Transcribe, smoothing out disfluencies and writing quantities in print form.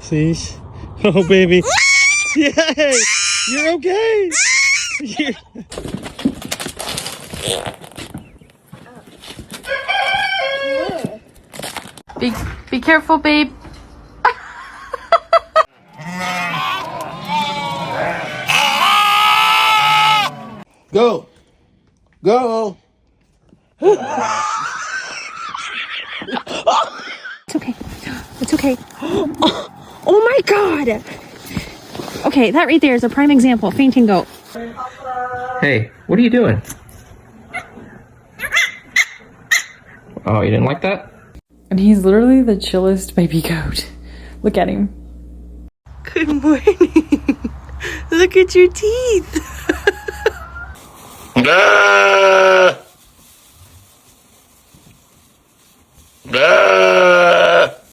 See? Oh, baby. Yay! You're okay. Be careful, babe. Go. Go. It's okay. It's okay. Oh my god! Okay, that right there is a prime example. Fainting goat. Hey, what are you doing? Oh, you didn't like that? And he's literally the chillest baby goat. Look at him. Good morning. Look at your teeth. Ah! Ah!